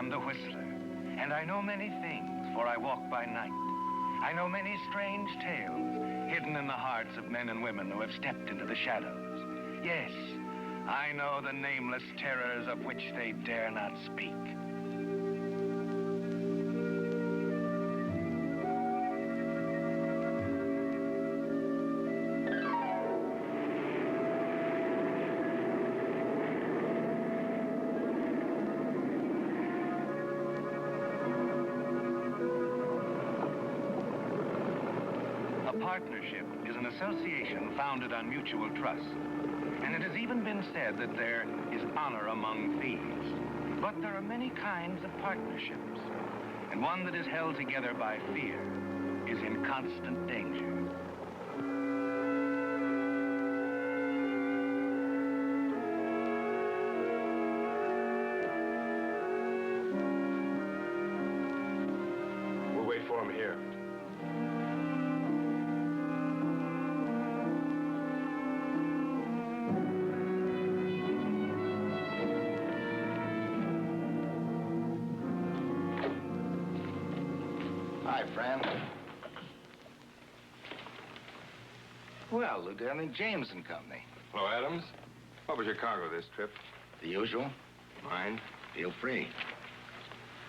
The Whistler, and I know many things, for I walk by night. I know many strange tales hidden in the hearts of men and women who have stepped into the shadows. Yes, I know the nameless terrors of which they dare not speak. Partnership is an association founded on mutual trust. And it has even been said that there is honor among thieves. But there are many kinds of partnerships. And one that is held together by fear is in constant danger. We'll wait for him here. Hi, friend. Well, Lieutenant James and Company. Hello, Adams. What was your cargo this trip? The usual. Mine. Feel free.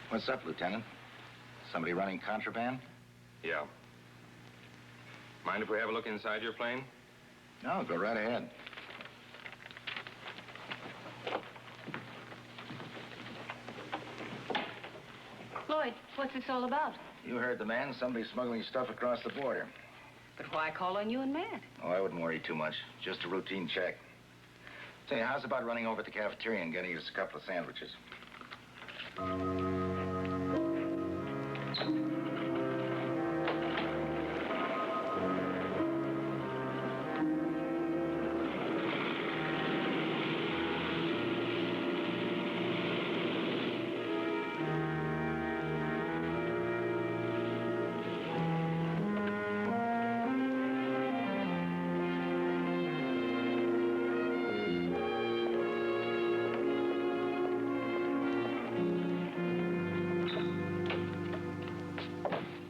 What's up, Lieutenant? Somebody running contraband? Yeah. Mind if we have a look inside your plane? No, go right ahead. Lloyd, what's this all about? You heard the man. Somebody's smuggling stuff across the border. But why call on you and Matt? Oh, I wouldn't worry too much. Just a routine check. Say, how's about running over to the cafeteria and getting us a couple of sandwiches?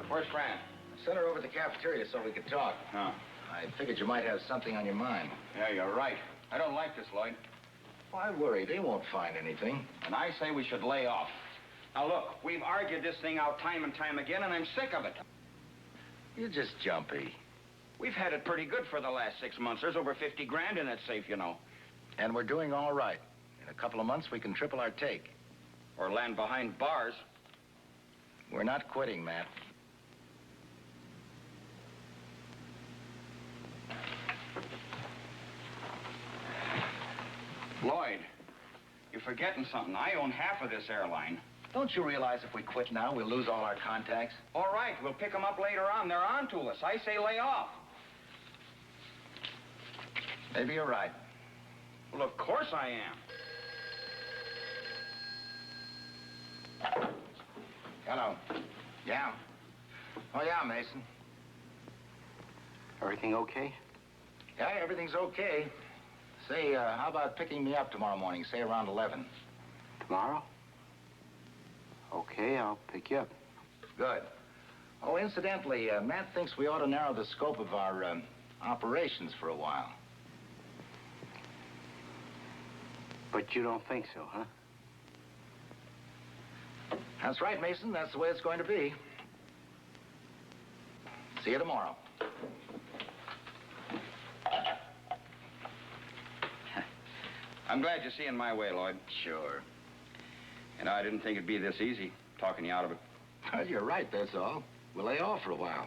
Where's Fran? I sent her over to the cafeteria so we could talk. Huh. I figured you might have something on your mind. Yeah, you're right. I don't like this, Lloyd. Why worry? They won't find anything. And I say we should lay off. Now, look, we've argued this thing out time and time again, and I'm sick of it. You're just jumpy. We've had it pretty good for the last 6 months. There's over 50 grand in that safe, you know. And we're doing all right. In a couple of months, we can triple our take. Or land behind bars. We're not quitting, Matt. Lloyd, you're forgetting something. I own half of this airline. Don't you realize if we quit now, we'll lose all our contacts? All right, we'll pick them up later on. They're on to us. I say lay off. Maybe you're right. Well, of course I am. Hello. Yeah. Oh, yeah, Mason. Everything okay? Yeah, everything's okay. Say, how about picking me up tomorrow morning, say around 11? Tomorrow? Okay, I'll pick you up. Good. Oh, incidentally, Matt thinks we ought to narrow the scope of our operations for a while. But you don't think so, huh? That's right, Mason. That's the way it's going to be. See you tomorrow. I'm glad you're seeing my way, Lloyd. Sure. And I didn't think it'd be this easy, talking you out of it. Well, you're right, that's all. We'll lay off for a while.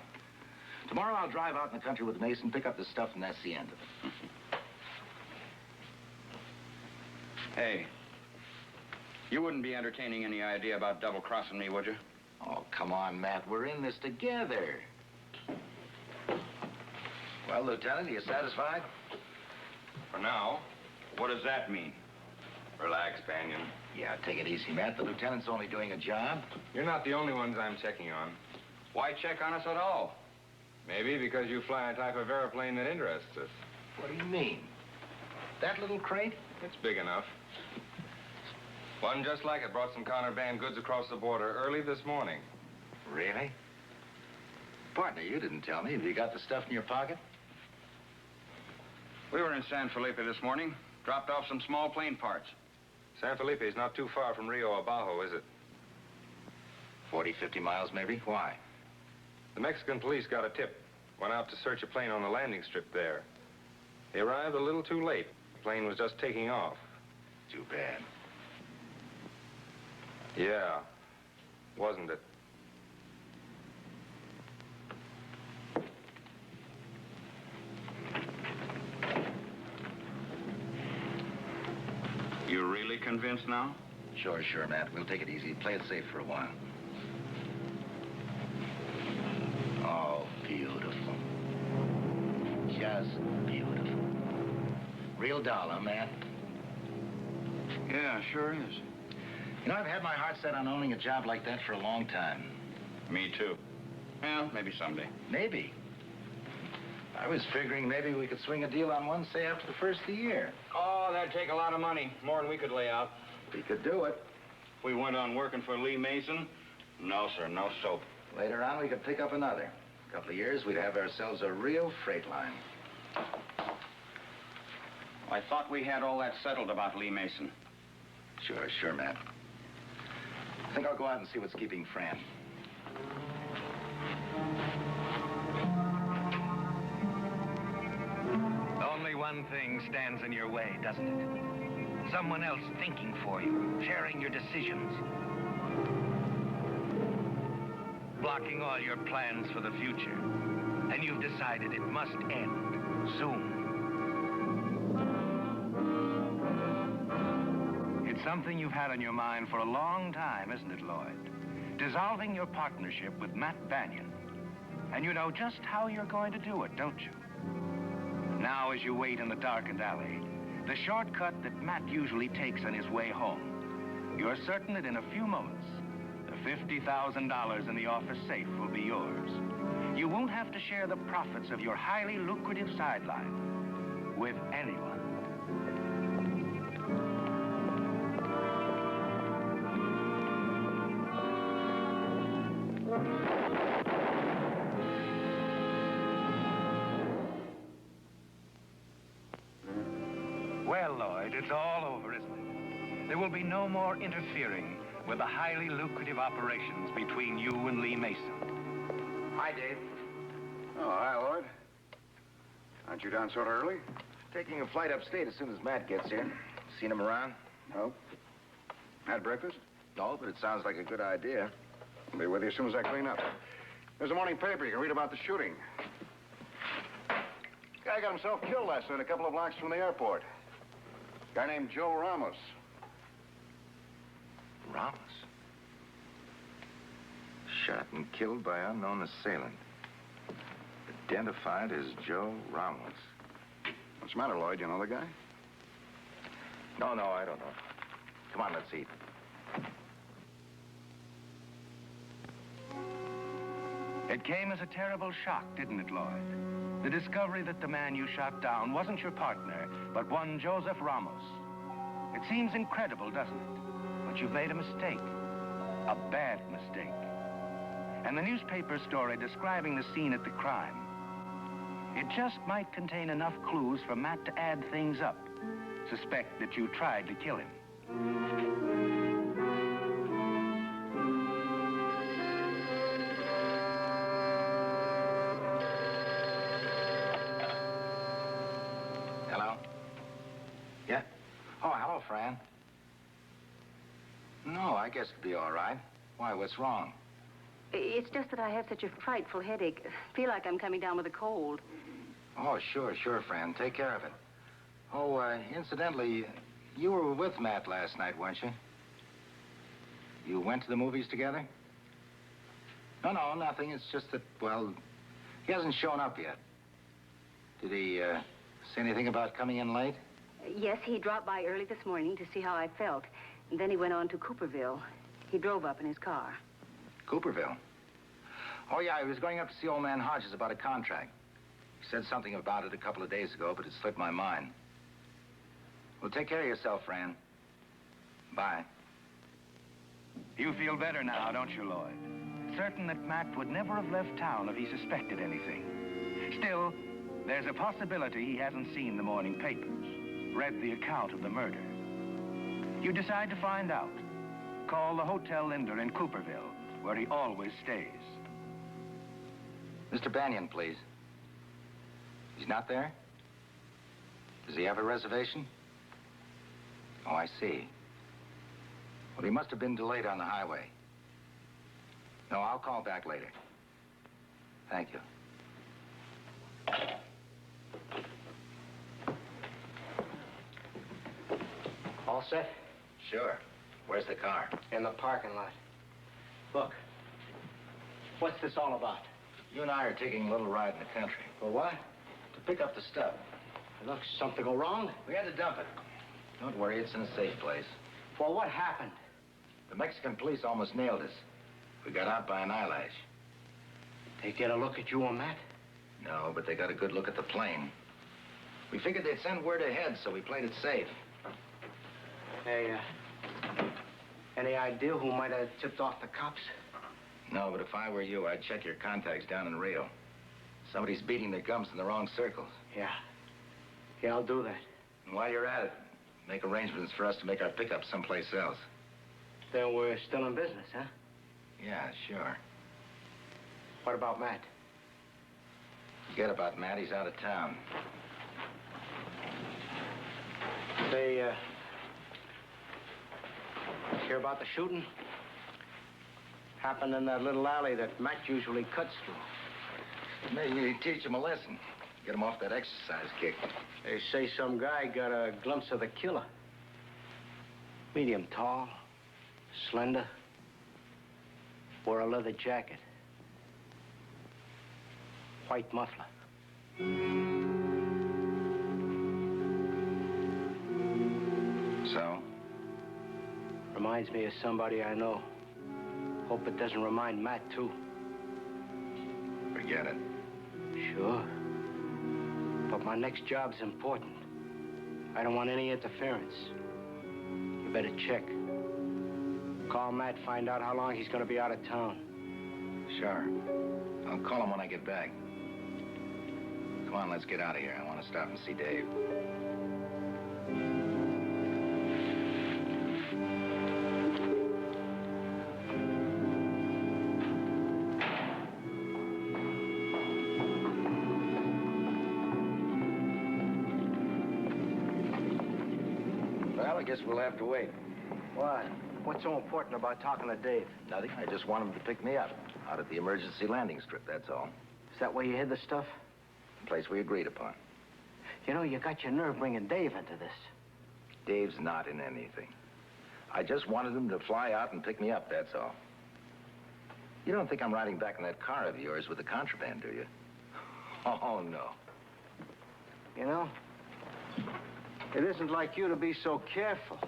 Tomorrow I'll drive out in the country with Mason, pick up the stuff, and that's the end of it. Hey, You wouldn't be entertaining any idea about double-crossing me, would you? Oh, come on, Matt. We're in this together. Well, Lieutenant, are you satisfied? For now. What does that mean? Relax, Banyan. Yeah, take it easy, Matt. The lieutenant's only doing a job. You're not the only ones I'm checking on. Why check on us at all? Maybe because you fly a type of airplane that interests us. What do you mean? That little crate? It's big enough. One just like it brought some contraband goods across the border early this morning. Really? Partner, you didn't tell me. Have you got the stuff in your pocket? We were in San Felipe this morning. Dropped off some small plane parts. San Felipe is not too far from Rio Abajo, is it? 40, 50 miles, maybe? Why? The Mexican police got a tip. Went out to search a plane on the landing strip there. They arrived a little too late. The plane was just taking off. Too bad. Yeah, wasn't it? You really convinced now? Sure, Matt. We'll take it easy. Play it safe for a while. Oh, beautiful. Just beautiful. Real dollar, Matt. Yeah, sure is. You know, I've had my heart set on owning a job like that for a long time. Me too. Well, maybe someday. Maybe. I was figuring maybe we could swing a deal on one, say, after the first of the year. Oh, that'd take a lot of money. More than we could lay out. We could do it. If we went on working for Lee Mason, no, sir, no soap. Later on, we could pick up another. A couple of years, we'd have ourselves a real freight line. I thought we had all that settled about Lee Mason. Sure, Matt. I think I'll go out and see what's keeping Fran. Only one thing stands in your way, doesn't it? Someone else thinking for you, sharing your decisions. Blocking all your plans for the future. And you've decided it must end soon. It's something you've had on your mind for a long time, isn't it, Lloyd? Dissolving your partnership with Matt Banyan. And you know just how you're going to do it, don't you? Now, as you wait in the darkened alley, the shortcut that Matt usually takes on his way home, you're certain that in a few moments, the $50,000 in the office safe will be yours. You won't have to share the profits of your highly lucrative sideline with anyone. Well, Lloyd, it's all over, isn't it? There will be no more interfering with the highly lucrative operations between you and Lee Mason. Hi, Dave. Oh, hi, Lloyd. Aren't you down sort of early? Taking a flight upstate as soon as Matt gets here. Seen him around? No. Had breakfast? No, but it sounds like a good idea. I'll be with you as soon as I clean up. There's a morning paper. You can read about the shooting. Guy got himself killed last night a couple of blocks from the airport. Guy named Joe Ramos. Ramos? Shot and killed by unknown assailant. Identified as Joe Ramos. What's the matter, Lloyd? You know the guy? No, I don't know. Come on, let's eat. It came as a terrible shock, didn't it, Lloyd? The discovery that the man you shot down wasn't your partner, but one Joseph Ramos. It seems incredible, doesn't it? But you've made a mistake. A bad mistake. And the newspaper story describing the scene at the crime, it just might contain enough clues for Matt to add things up. Suspect that you tried to kill him. Hello? Yeah? Oh, hello, Fran. No, I guess it'll be all right. Why, what's wrong? It's just that I have such a frightful headache. Feel like I'm coming down with a cold. Oh, sure, Fran. Take care of it. Oh, incidentally, you were with Matt last night, weren't you? You went to the movies together? No, nothing. It's just that, well, he hasn't shown up yet. Did he, say anything about coming in late? Yes, he dropped by early this morning to see how I felt. And then he went on to Cooperville. He drove up in his car. Cooperville? Oh, yeah, he was going up to see old man Hodges about a contract. He said something about it a couple of days ago, but it slipped my mind. Well, take care of yourself, Fran. Bye. You feel better now, don't you, Lloyd? Certain that Matt would never have left town if he suspected anything. Still, there's a possibility he hasn't seen the morning papers, read the account of the murder. You decide to find out. Call the Hotel Linder in Cooperville, where he always stays. Mr. Banyan, please. He's not there? Does he have a reservation? Oh, I see. Well, he must have been delayed on the highway. No, I'll call back later. Thank you. All set? Sure. Where's the car? In the parking lot. Look, what's this all about? You and I are taking a little ride in the country. For what? To pick up the stuff. Look, something go wrong? We had to dump it. Don't worry, it's in a safe place. Well, what happened? The Mexican police almost nailed us. We got out by an eyelash. They get a look at you and Matt? No, but they got a good look at the plane. We figured they'd send word ahead, so we played it safe. Hey, any idea who might have tipped off the cops? No, but if I were you, I'd check your contacts down in Rio. Somebody's beating their gums in the wrong circles. Yeah. Yeah, I'll do that. And while you're at it, make arrangements for us to make our pickup someplace else. Then we're still in business, huh? Yeah, sure. What about Matt? Forget about Matt, he's out of town. They, hear about the shooting? Happened in that little alley that Matt usually cuts through. Maybe teach him a lesson. Get him off that exercise kick. They say some guy got a glimpse of the killer. Medium tall, slender, wore a leather jacket, white muffler. So? Reminds me of somebody I know. Hope it doesn't remind Matt, too. Forget it. Sure. But my next job's important. I don't want any interference. You better check. Call Matt, find out how long he's gonna be out of town. Sure. I'll call him when I get back. Come on, let's get out of here. I want to stop and see Dave. Well, I guess we'll have to wait. What? What's so important about talking to Dave? Nothing. I just want him to pick me up out at the emergency landing strip, that's all. Is that where you hid the stuff? The place we agreed upon. You know, you got your nerve bringing Dave into this. Dave's not in anything. I just wanted him to fly out and pick me up, that's all. You don't think I'm riding back in that car of yours with the contraband, do you? Oh, no. You know, it isn't like you to be so careful.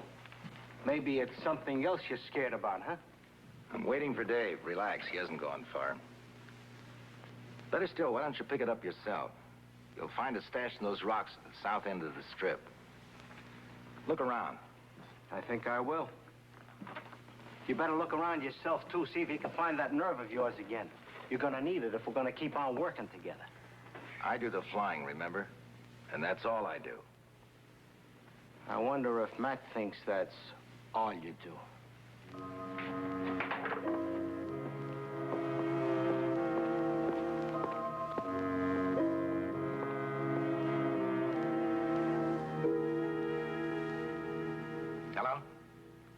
Maybe it's something else you're scared about, huh? I'm waiting for Dave. Relax, he hasn't gone far. Better still, why don't you pick it up yourself? You'll find it stashed in those rocks at the south end of the strip. Look around. I think I will. You better look around yourself, too. See if you can find that nerve of yours again. You're gonna need it if we're gonna keep on working together. I do the flying, remember? And that's all I do. I wonder if Matt thinks that's all you do. Hello?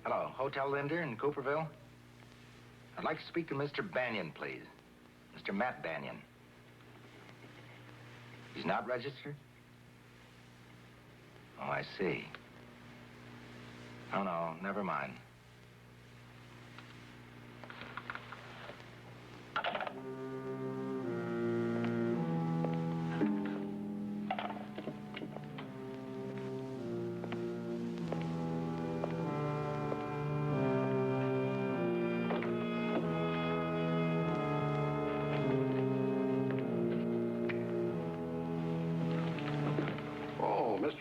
Hello, Hotel Linder in Cooperville? I'd like to speak to Mr. Banyan, please. Mr. Matt Banyan. He's not registered? Oh, I see. Oh, no, never mind.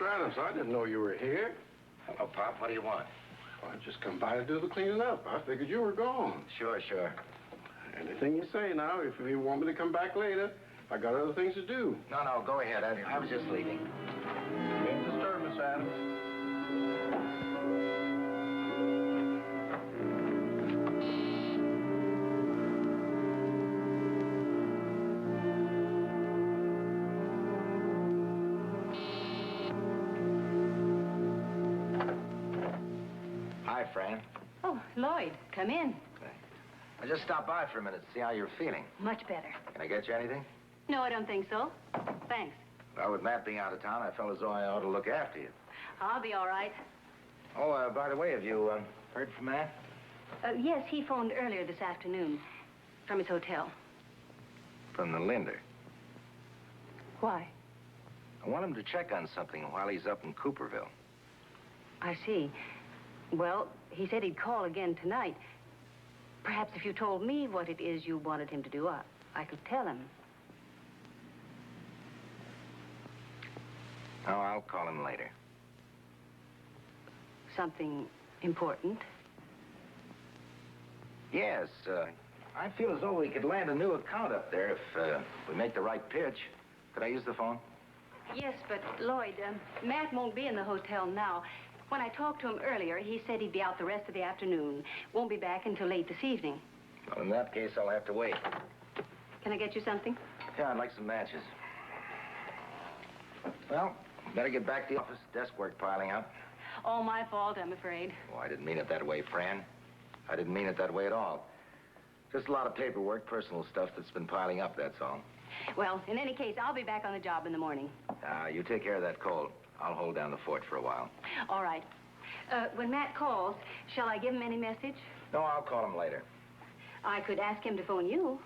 Mr. Adams, I didn't know you were here. Hello, Pop. What do you want? Well, I just come by to do the cleaning up. I figured you were gone. Sure. Anything you say now. If you want me to come back later, I got other things to do. No, go ahead. I was just leaving. Ain't disturbed, Miss Adams. Hi, Fran. Oh, Lloyd, come in. I just stopped by for a minute to see how you're feeling. Much better. Can I get you anything? No, I don't think so. Thanks. Well, with Matt being out of town, I felt as though I ought to look after you. I'll be all right. Oh, by the way, have you heard from Matt? Yes, he phoned earlier this afternoon from his hotel. From the Linder. Why? I want him to check on something while he's up in Cooperville. I see. Well, he said he'd call again tonight. Perhaps if you told me what it is you wanted him to do, I could tell him. Oh, I'll call him later. Something important? Yes, I feel as though we could land a new account up there if we make the right pitch. Could I use the phone? Yes, but Lloyd, Matt won't be in the hotel now. When I talked to him earlier, he said he'd be out the rest of the afternoon. Won't be back until late this evening. Well, in that case, I'll have to wait. Can I get you something? Yeah, I'd like some matches. Well, better get back to the office. Desk work piling up. All my fault, I'm afraid. Oh, I didn't mean it that way, Fran. I didn't mean it that way at all. Just a lot of paperwork, personal stuff that's been piling up, that's all. Well, in any case, I'll be back on the job in the morning. You take care of that cold. I'll hold down the fort for a while. All right. When Matt calls, shall I give him any message? No, I'll call him later. I could ask him to phone you.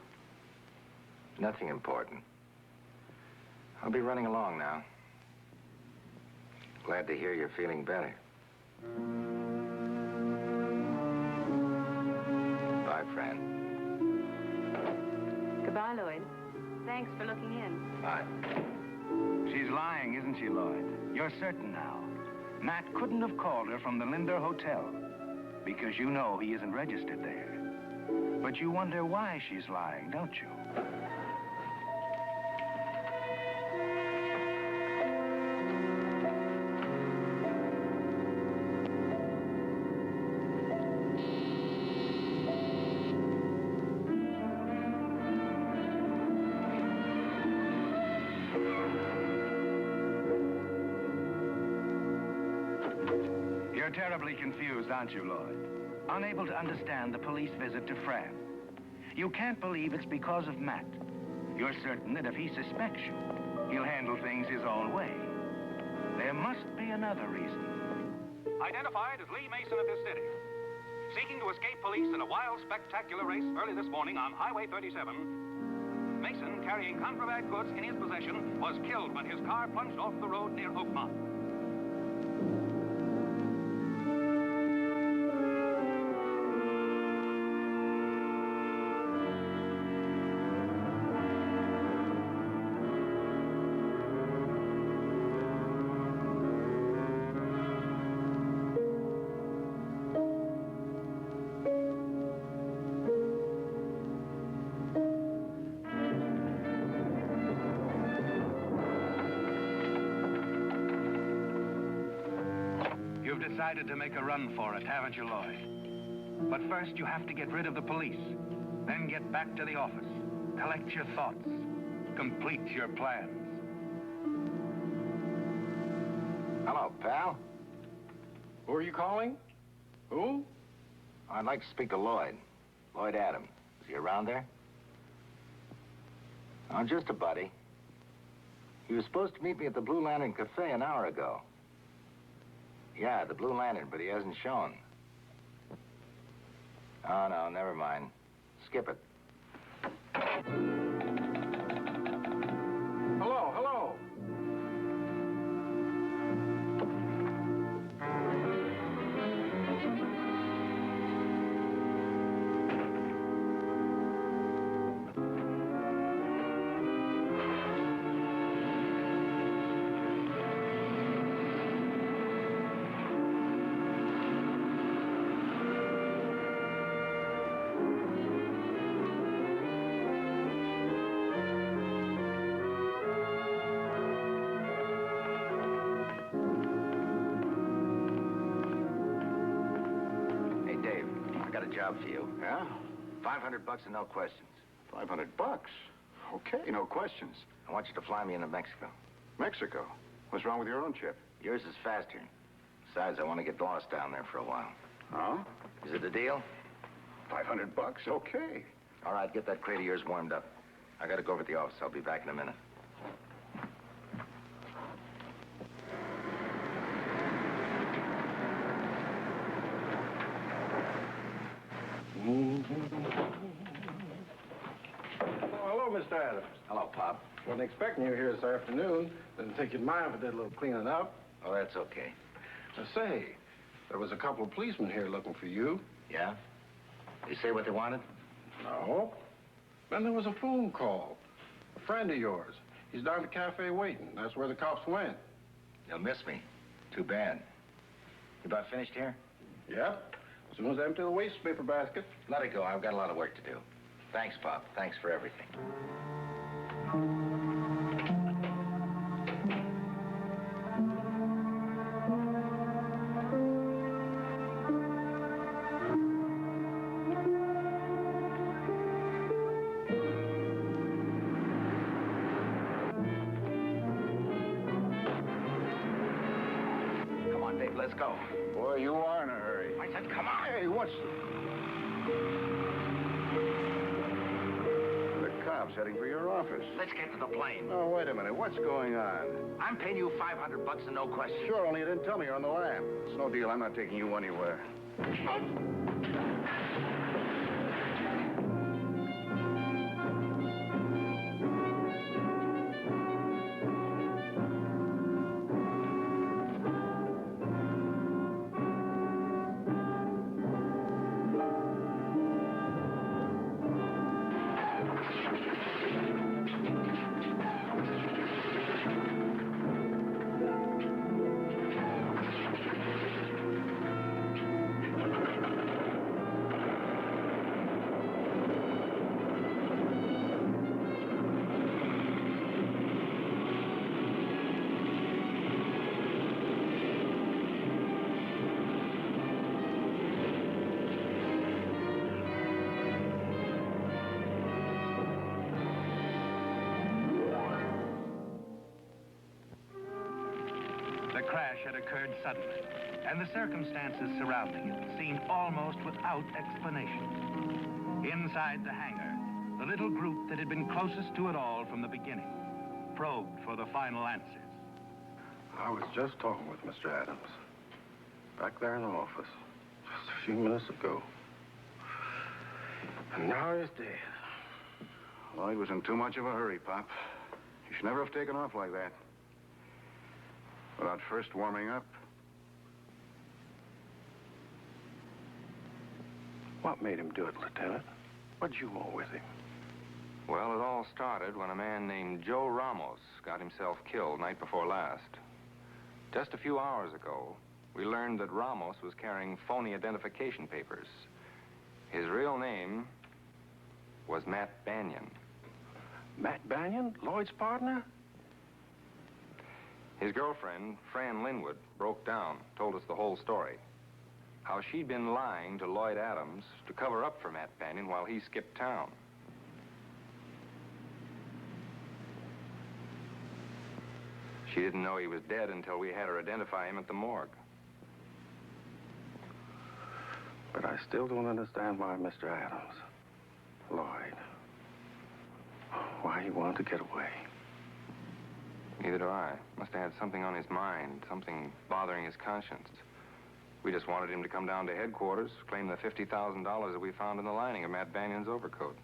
Nothing important. I'll be running along now. Glad to hear you're feeling better. Bye, Fran. Goodbye, Lloyd. Thanks for looking in. Bye. She's lying, isn't she, Lloyd? You're certain now. Matt couldn't have called her from the Linder Hotel because you know he isn't registered there. But you wonder why she's lying, don't you? You're terribly confused, aren't you, Lloyd? Unable to understand the police visit to Fran. You can't believe it's because of Matt. You're certain that if he suspects you, he'll handle things his own way. There must be another reason. Identified as Lee Mason of this city. Seeking to escape police in a wild, spectacular race early this morning on Highway 37, Mason, carrying contraband goods in his possession, was killed when his car plunged off the road near Oakmont. You've decided to make a run for it, haven't you, Lloyd? But first, you have to get rid of the police. Then get back to the office. Collect your thoughts. Complete your plans. Hello, pal. Who are you calling? Who? I'd like to speak to Lloyd. Lloyd Adams. Is he around there? Oh, just a buddy. He was supposed to meet me at the Blue Lantern Cafe an hour ago. Yeah, the Blue Lantern, but he hasn't shown. Oh, no, never mind. Skip it. Hello, hello. a job for you. Yeah? $500 and no questions. $500? Okay, no questions. I want you to fly me into Mexico. Mexico? What's wrong with your own ship? Yours is faster. Besides, I want to get lost down there for a while. Huh? Is it a deal? $500? Okay. All right, get that crate of yours warmed up. I gotta go over to the office. I'll be back in a minute. Oh, hello, Mr. Adams. Hello, Pop. Wasn't expecting you here this afternoon. Didn't think you'd mind if I did a little cleaning up. Oh, that's okay. Now, say, there was a couple of policemen here looking for you. Yeah? They say what they wanted? No. Then there was a phone call. A friend of yours. He's down at the cafe waiting. That's where the cops went. They'll miss me. Too bad. You about finished here? Yep. As soon as I empty the waste paper basket. Let it go. I've got a lot of work to do. Thanks, Pop. Thanks for everything. Come on, Dave, let's go. Boy, you are in a hurry. I said, come on. Hey, what's the cops heading for your office? Let's get to the plane. Oh, wait a minute. What's going on? I'm paying you $500 and no questions. Sure, only you didn't tell me you're on the lam. It's no deal. I'm not taking you anywhere. The crash had occurred suddenly, and the circumstances surrounding it seemed almost without explanation. Inside the hangar, the little group that had been closest to it all from the beginning probed for the final answers. I was just talking with Mr. Adams. Back there in the office. Just a few minutes ago. And now he's dead. Well, he was in too much of a hurry, Pop. He should never have taken off like that. Without first warming up. What made him do it, Lieutenant? What'd you want with him? Well, it all started when a man named Joe Ramos got himself killed night before last. Just a few hours ago, we learned that Ramos was carrying phony identification papers. His real name was Matt Banyan. Matt Banyan? Lloyd's partner? His girlfriend, Fran Linwood, broke down, told us the whole story. How she'd been lying to Lloyd Adams to cover up for Matt Banyan while he skipped town. She didn't know he was dead until we had her identify him at the morgue. But I still don't understand why Mr. Adams, Lloyd, why he wanted to get away. Neither do I. Must have had something on his mind, something bothering his conscience. We just wanted him to come down to headquarters, claim the $50,000 that we found in the lining of Matt Banyan's overcoat.